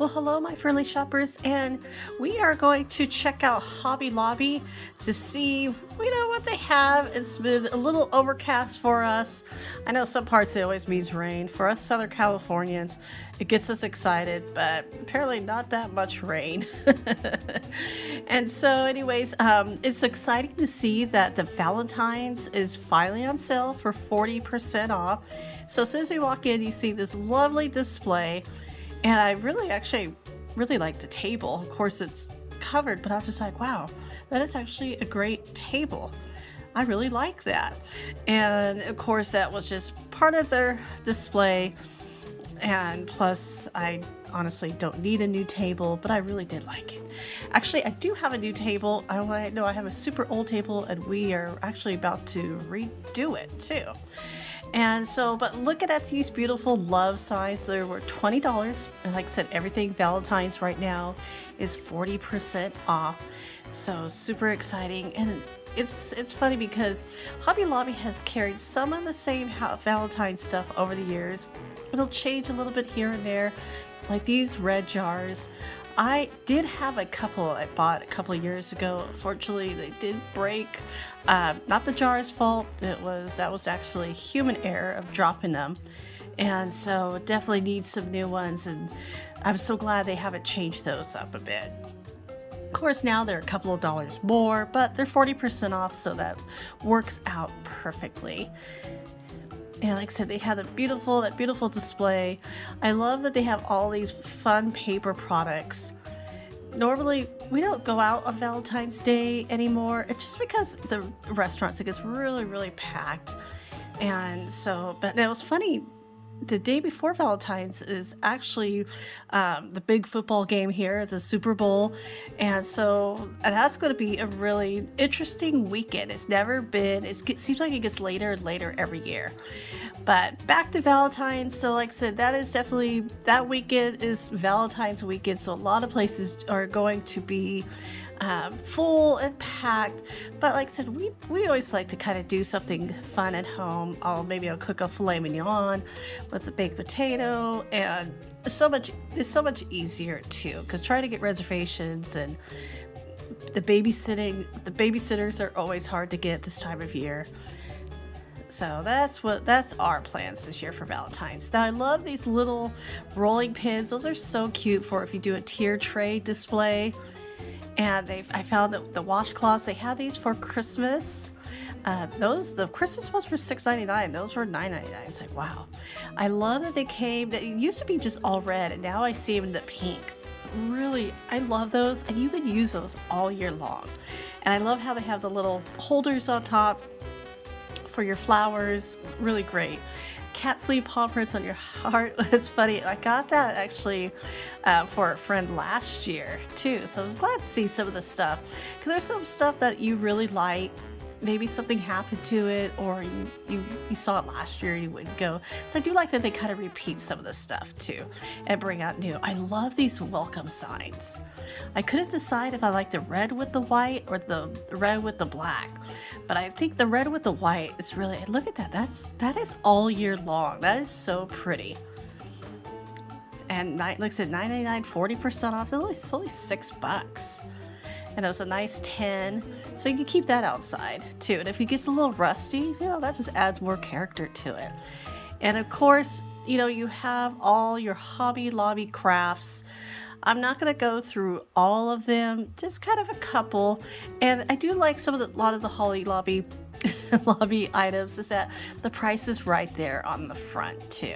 Well, hello, my friendly shoppers, and we are going to check out Hobby Lobby to see, what they have. It's been a little overcast for us. I know some parts it always means rain. For us Southern Californians, it gets us excited, but apparently not that much rain. And so, anyways, it's exciting to see that the Valentine's is finally on sale for 40% off. So as soon as we walk in, you see this lovely display. And I actually really like the table. Of course, it's covered, but I'm just like, wow, that is actually a great table. I really like that. And of course, that was just part of their display. And plus, I honestly don't need a new table, but I really did like it. Actually, I do have a new table. I know I have a super old table, and we are actually about to redo it too. And so, but looking at these beautiful love signs, they were $20. And like I said, everything Valentine's right now is 40% off. So super exciting. And it's funny because Hobby Lobby has carried some of the same Valentine's stuff over the years. It'll change a little bit here and there, like these red jars. I did have a couple I bought a couple of years ago. Unfortunately, they did break. Not the jar's fault. That was actually human error of dropping them. And so definitely need some new ones. And I'm so glad they haven't changed those up a bit. Of course, now they're a couple of dollars more, but they're 40% off, so that works out perfectly. And like I said, they have that beautiful display. I love that they have all these fun paper products. Normally, we don't go out on Valentine's Day anymore. It's just because the restaurants, it gets really packed. And so, but it was funny. The day before Valentine's is actually the big football game here, the Super Bowl. And so that's going to be a really interesting weekend. It seems like it gets later and later every year. But back to Valentine's. So like I said, that weekend is Valentine's weekend. So a lot of places are going to be full and packed. But like I said, we always like to kind of do something fun at home. Maybe I'll cook a filet mignon with a baked potato, and it's so much easier too, because trying to get reservations and the babysitters are always hard to get this time of year. So that's our plans this year for Valentine's. Now I love these little rolling pins. Those are so cute for if you do a tier tray display. And I found that the washcloths, they had these for Christmas. The Christmas ones were $6.99. Those were $9.99. It's like, wow. I love that it used to be just all red, and now I see them in the pink. Really, I love those, and you can use those all year long. And I love how they have the little holders on top for your flowers. Really great. Cat sleeve paw prints on your heart. It's funny. I got that actually for a friend last year too. So I was glad to see some of the stuff, because there's some stuff that you really like. Maybe something happened to it, or you saw it last year and you wouldn't go. So I do like that they kind of repeat some of the stuff too and bring out new. I love these welcome signs. I couldn't decide if I like the red with the white or the red with the black, but I think the red with the white is really, look at that. That is all year long. That is so pretty. And like I said, $9.99, 40% off. It's only $6. And it was a nice tin, so you can keep that outside too. And if it gets a little rusty, that just adds more character to it. And of course, you have all your Hobby Lobby crafts. I'm not going to go through all of them, just kind of a couple. And I do like a lot of the Hobby Lobby items is that the price is right there on the front too.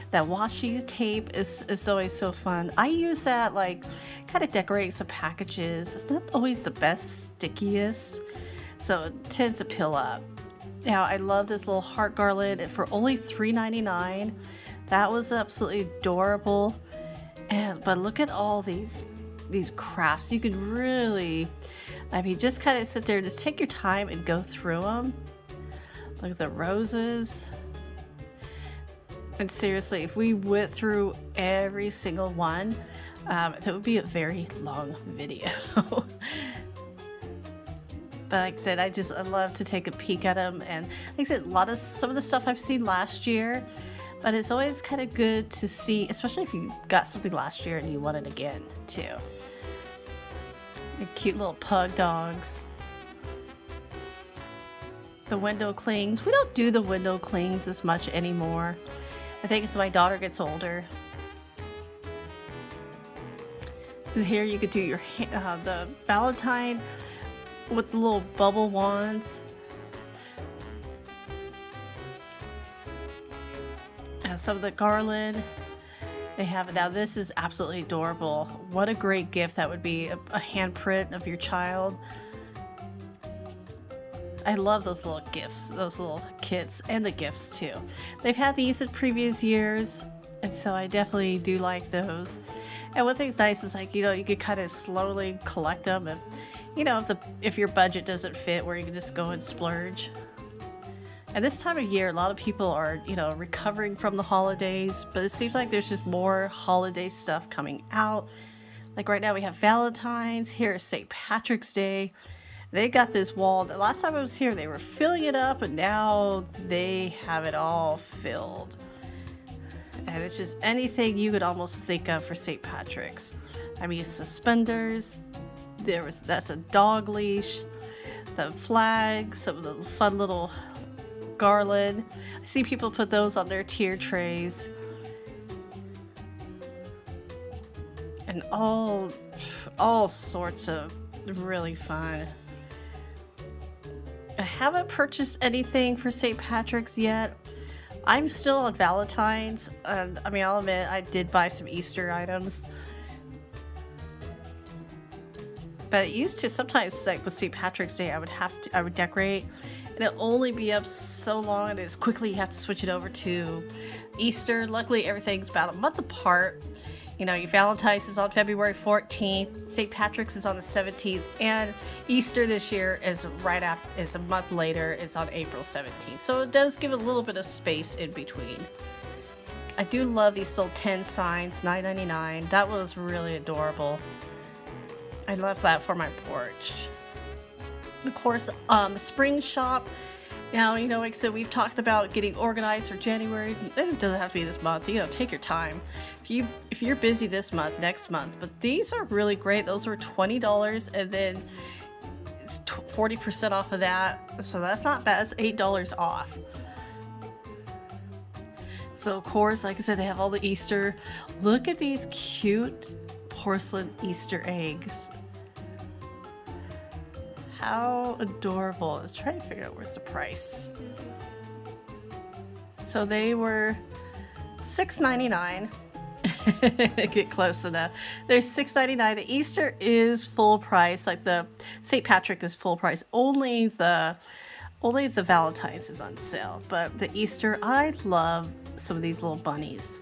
That washi tape is always so fun. I use that kind of decorate some packages. It's not always the best stickiest, so it tends to peel up. Now I love this little heart garland for only $3.99. That was absolutely adorable. But look at all these crafts. You can really, just kind of sit there, just take your time and go through them. Look at the roses. And seriously, if we went through every single one, that would be a very long video. But like I said, I love to take a peek at them. And like I said, some of the stuff I've seen last year, But it's always kind of good to see, especially if you got something last year and you want it again too. The cute little pug dogs. The window clings. We don't do the window clings as much anymore. I think as my daughter gets older. And here you could do your the Valentine with the little bubble wands. And some of the garland. They have it now. This is absolutely adorable. What a great gift that would be, a handprint of your child. I love those little gifts, those little kits, and the gifts too. They've had these in previous years, and so I definitely do like those. And one thing's nice is, like, you know, you could kind of slowly collect them, and you know, if your budget doesn't fit, where you can just go and splurge. And this time of year, a lot of people are, you know, recovering from the holidays, but it seems like there's just more holiday stuff coming out. Like right now we have Valentine's, here is St. Patrick's Day. They got this wall. The last time I was here, they were filling it up, and now they have it all filled. And it's just anything you could almost think of for St. Patrick's. I mean, suspenders. That's a dog leash. The flag, some of the fun little garland. I see people put those on their tier trays. And all sorts of really fun. I haven't purchased anything for St. Patrick's yet. I'm still on Valentine's, and I mean, I'll admit I did buy some Easter items. But it used to sometimes, like with St. Patrick's Day, I would decorate, and it'll only be up so long, and as quickly you have to switch it over to Easter. Luckily, everything's about a month apart. You know, your Valentine's is on February 14th, St. Patrick's is on the 17th, and Easter this year is is a month later, it's on April 17th. So it does give a little bit of space in between. I do love these little 10 signs, $9.99. That was really adorable. I love that for my porch. Of course, the spring shop. Now, you know, like I said, we've talked about getting organized for January. It doesn't have to be this month. You know, take your time. If you're busy this month, next month. But these are really great. Those were $20, and then it's 40% off of that. So that's not bad. That's $8 off. So of course, like I said, they have all the Easter. Look at these cute porcelain Easter eggs. How adorable. Let's try to figure out where's the price. So they were $6.99. Get close enough. They're $6.99. The Easter is full price. Like the St. Patrick is full price. Only the Valentine's is on sale. But the Easter, I love some of these little bunnies.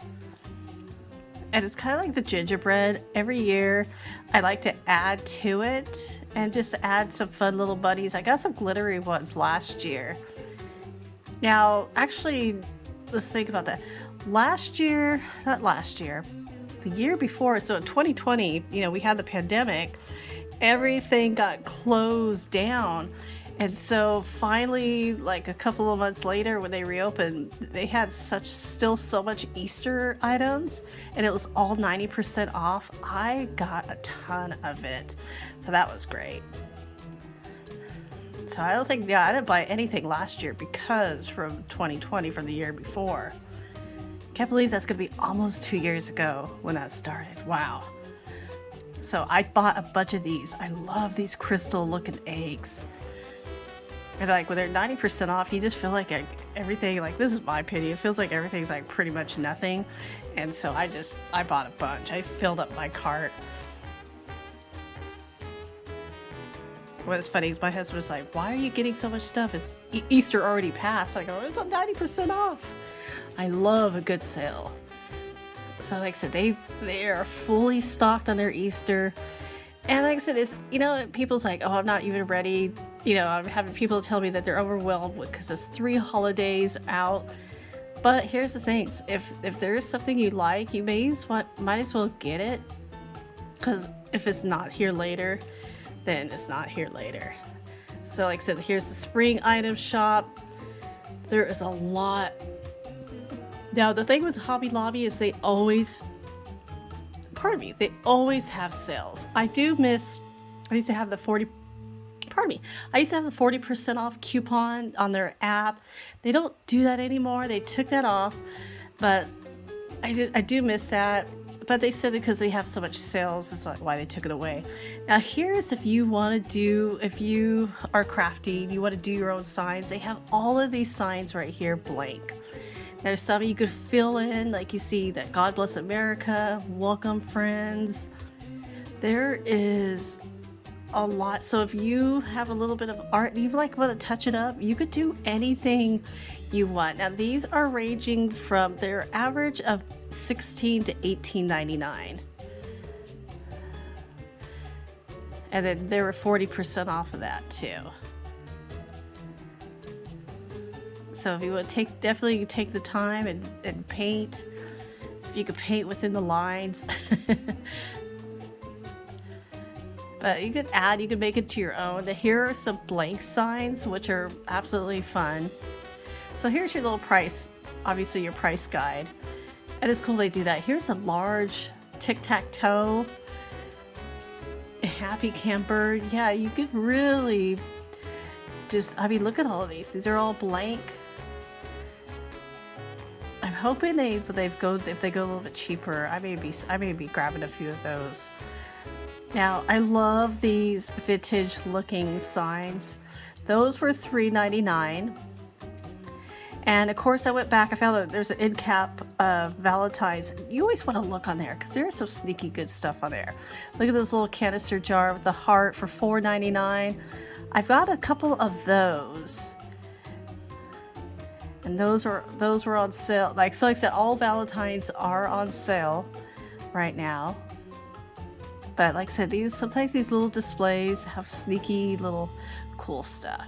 And it's kind of like the gingerbread. Every year I like to add to it and just add some fun little bunnies. I got some glittery ones last year. Now, actually, let's think about that. The year before, so in 2020, you know, we had the pandemic. Everything got closed down. And so finally, like a couple of months later when they reopened, they had still so much Easter items, and it was all 90% off. I got a ton of it. So that was great. So I didn't buy anything last year because from 2020, from the year before. Can't believe that's gonna be almost 2 years ago when that started. Wow. So I bought a bunch of these. I love these crystal looking eggs. And like when they're 90% off, you just feel like everything, like, this is my opinion, it feels like everything's like pretty much nothing. And so I bought a bunch. I filled up my cart. What's funny is my husband was like, why are you getting so much stuff? Is Easter already passed? I go, it's on 90% off. I love a good sale. So like I said, they are fully stocked on their Easter. And like I said, it's, you know, people's like, oh, I'm not even ready. You know, I'm having people tell me that they're overwhelmed because it's 3 holidays out. But here's the things. If there is something you like, you might as well get it. Because if it's not here later, then it's not here later. So like I said, here's the spring item shop. There is a lot Now, the thing with Hobby Lobby is they always, pardon me, they always have sales. I used to have the 40, pardon me, I used to have the 40% off coupon on their app. They don't do that anymore. They took that off, but I do miss that. But they said because they have so much sales, that's why they took it away. Now, here's if you want to do, if you are crafty, you want to do your own signs, they have all of these signs right here blank. There's some you could fill in, like you see that God Bless America, Welcome Friends. There is a lot. So if you have a little bit of art and you like want to touch it up, you could do anything you want. Now these are ranging from their average of $16 to $18.99. And then they were 40% off of that too. So if you would definitely take the time and paint, if you could paint within the lines. But you could make it to your own. Here are some blank signs, which are absolutely fun. So here's your little price, obviously your price guide. And it's cool they do that. Here's a large tic-tac-toe, a happy camper. Yeah, you could really look at all of these. These are all blank. I'm hoping if they go a little bit cheaper, I may be grabbing a few of those. Now, I love these vintage looking signs. Those were $3.99. And of course I went back, I found there's an end cap of Valentine's. You always want to look on there because there is some sneaky good stuff on there. Look at this little canister jar with the heart for $4.99. I've got a couple of those. And those were on sale. Like I said, all Valentines are on sale right now. But like I said, sometimes these little displays have sneaky little cool stuff.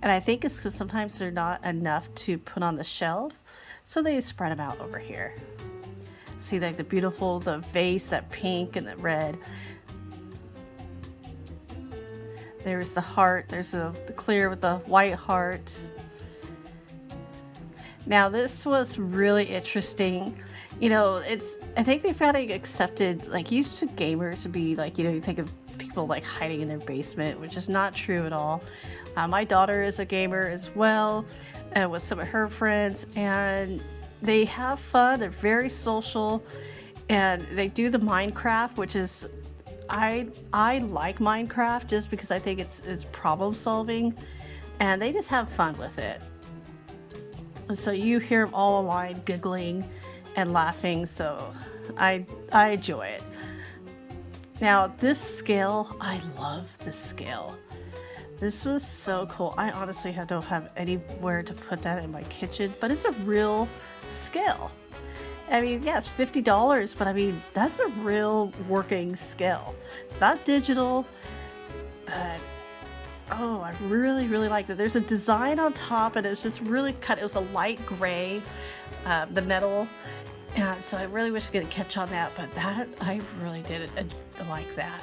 And I think it's because sometimes they're not enough to put on the shelf, so they spread them out over here. See, like the vase, that pink and the red. There's the heart. There's the clear with the white heart. Now this was really interesting. You know, I think they found it accepted, like used to gamers to be like, you know, you think of people like hiding in their basement, which is not true at all. My daughter is a gamer as well, with some of her friends, and they have fun. They're very social, and they do the Minecraft, which is, I like Minecraft just because I think it's problem solving, and they just have fun with it. And so you hear them all aligned giggling and laughing, so I enjoy it. Now this scale, I love this scale. This was so cool. I honestly don't have anywhere to put that in my kitchen, but it's a real scale. I mean, yeah, it's $50, but I mean, that's a real working scale. It's not digital, but oh, I really, really like that. There's a design on top, and it was just really cut. It was a light gray, the metal. And so I really wish I could catch on that, but that, I really did like that.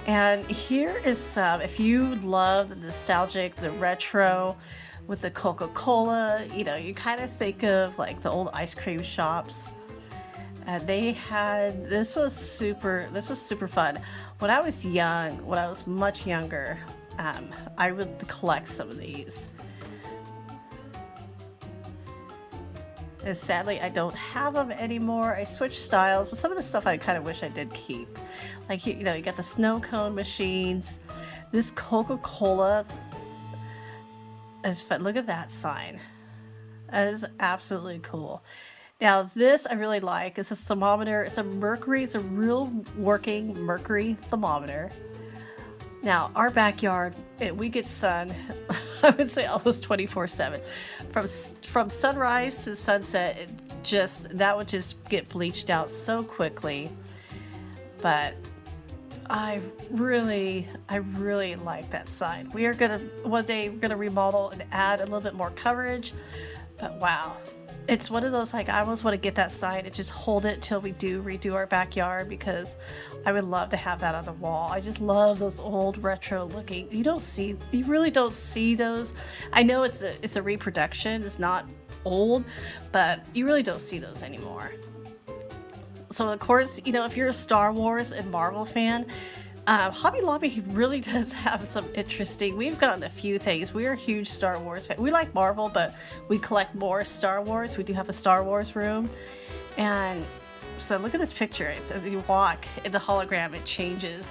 And here is some, if you love the nostalgic, the retro with the Coca-Cola, you know, you kind of think of like the old ice cream shops. This was super fun. When I was much younger, I would collect some of these. And sadly, I don't have them anymore. I switched styles, but some of the stuff I kind of wish I did keep. Like, you know, you got the snow cone machines. This Coca-Cola is fun. Look at that sign. That is absolutely cool. Now, this I really like. It's a thermometer. It's a mercury. It's a real working mercury thermometer. Now, our backyard, we get sun, I would say almost 24/7. From sunrise to sunset, that would just get bleached out so quickly. But I really like that sign. One day we're gonna remodel and add a little bit more coverage. But wow, it's one of those, like, I almost want to get that sign and just hold it till we do redo our backyard, because I would love to have that on the wall. I just love those old retro looking. You really don't see those. I know it's a reproduction. It's not old, but you really don't see those anymore. So of course, if you're a Star Wars and Marvel fan, Hobby Lobby really does have some interesting. We've gotten a few things. We are huge Star Wars fans. We like Marvel, but we collect more Star Wars. We do have a Star Wars room, and so look at this picture. As you walk in the hologram, it changes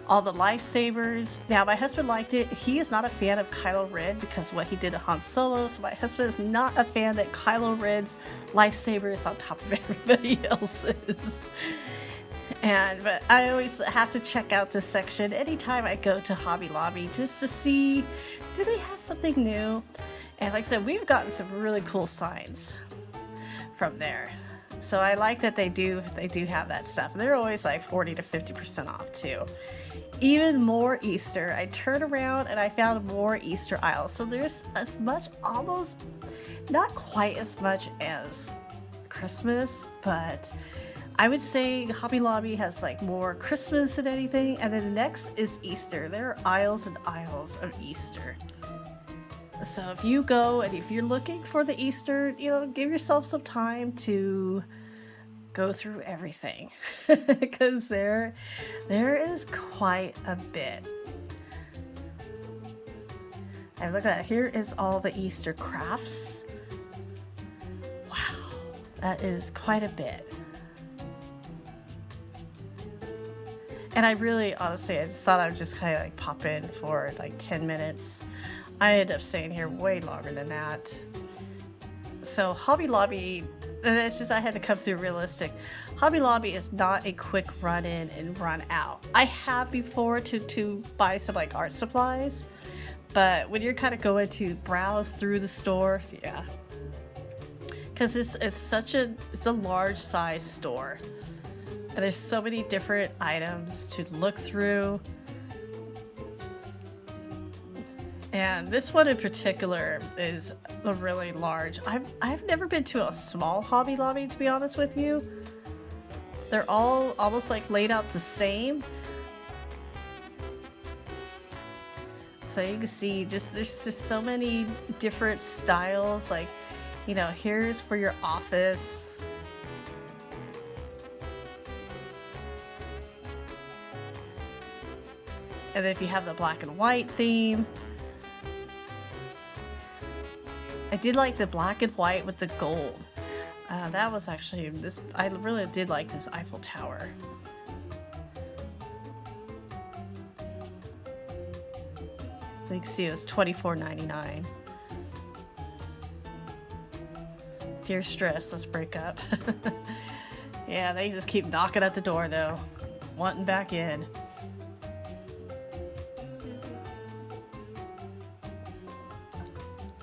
all the lightsabers. Now, my husband liked it. He is not a fan of Kylo Ren because what he did to Han Solo. So my husband is not a fan that Kylo Ren's lightsaber is on top of everybody else's. But I always have to check out this section anytime I go to Hobby Lobby just to see, do they have something new? And like I said, we've gotten some really cool signs from there. So I like that they do have that stuff. And they're always like 40 to 50% off too. Even more Easter. I turned around and I found more Easter aisles. So there's as much, almost not quite as much as Christmas, but I would say Hobby Lobby has like more Christmas than anything. And then the next is Easter. There are aisles and aisles of Easter. So if you go and if you're looking for the Easter, give yourself some time to go through everything because there is quite a bit. And look at that. Here is all the Easter crafts. Wow, that is quite a bit. And I really, honestly, I just thought I would just kind of like pop in for like 10 minutes. I ended up staying here way longer than that. So Hobby Lobby, and it's just I had to come through realistic. Hobby Lobby is not a quick run in and run out. I have before to buy some like art supplies, but when you're kind of going to browse through the store, yeah, because it's a large size store, and there's so many different items to look through. And this one in particular is a really large. I've never been to a small Hobby Lobby, to be honest with you. They're all almost like laid out the same. So you can see there's just so many different styles. Like, here's for your office. And then if you have the black and white theme. I did like the black and white with the gold. That was actually this. I really did like this Eiffel Tower. You can see it was $24.99. Dear stress, let's break up. Yeah, they just keep knocking at the door though, wanting back in.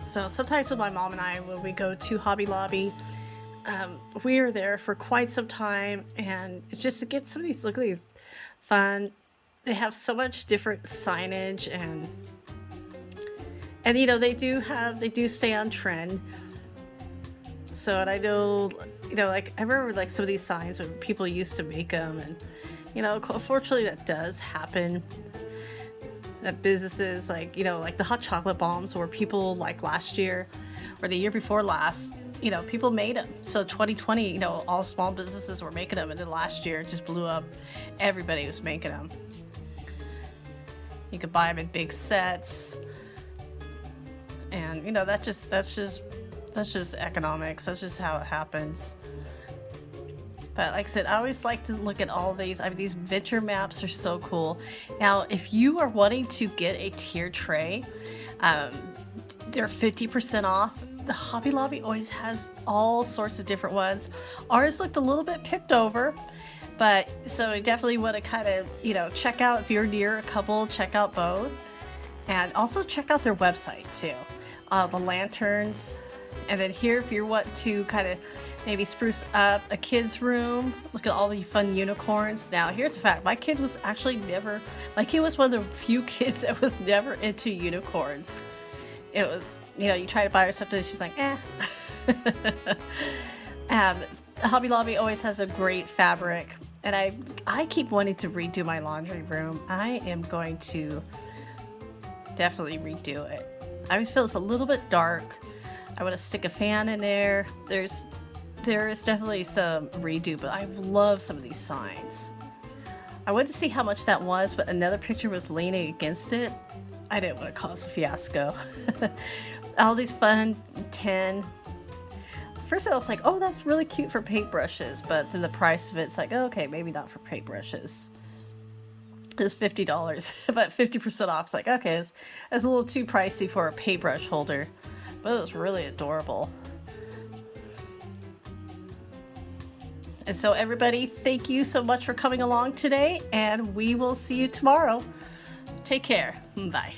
So sometimes with my mom and I, when we go to Hobby Lobby, we are there for quite some time, and it's just to get some of these, look at these, fun. They have so much different signage, and they do stay on trend. So, and I know, like I remember like some of these signs when people used to make them, and unfortunately that does happen. That businesses like the hot chocolate bombs, where people like last year or the year before last, people made them. So 2020, all small businesses were making them, and then last year it just blew up. Everybody was making them. You could buy them in big sets, and that's just economics. That's just how it happens. But like I said, I always like to look at all these. These venture maps are so cool. Now, if you are wanting to get a tier tray, they're 50% off. The Hobby Lobby always has all sorts of different ones. Ours looked a little bit picked over, but so I definitely want to kind of, check out if you're near a couple, check out both. And also check out their website too. The lanterns. And then here, if you want to kind of maybe spruce up a kid's room, look at all the fun unicorns. Now, here's the fact. My kid was one of the few kids that was never into unicorns. It was, you try to buy her something, she's like, eh. Hobby Lobby always has a great fabric. And I keep wanting to redo my laundry room. I am going to definitely redo it. I always feel it's a little bit dark. I want to stick a fan in there. There is definitely some redo, but I love some of these signs. I wanted to see how much that was, but another picture was leaning against it. I didn't want to cause a fiasco. All these fun tin. First I was like, oh, that's really cute for paintbrushes, but then the price of it's like, oh, okay, maybe not for paintbrushes. It's $50, but 50% off. It's like, okay, it's a little too pricey for a paintbrush holder, but it was really adorable. And so everybody, thank you so much for coming along today, and we will see you tomorrow. Take care. Bye.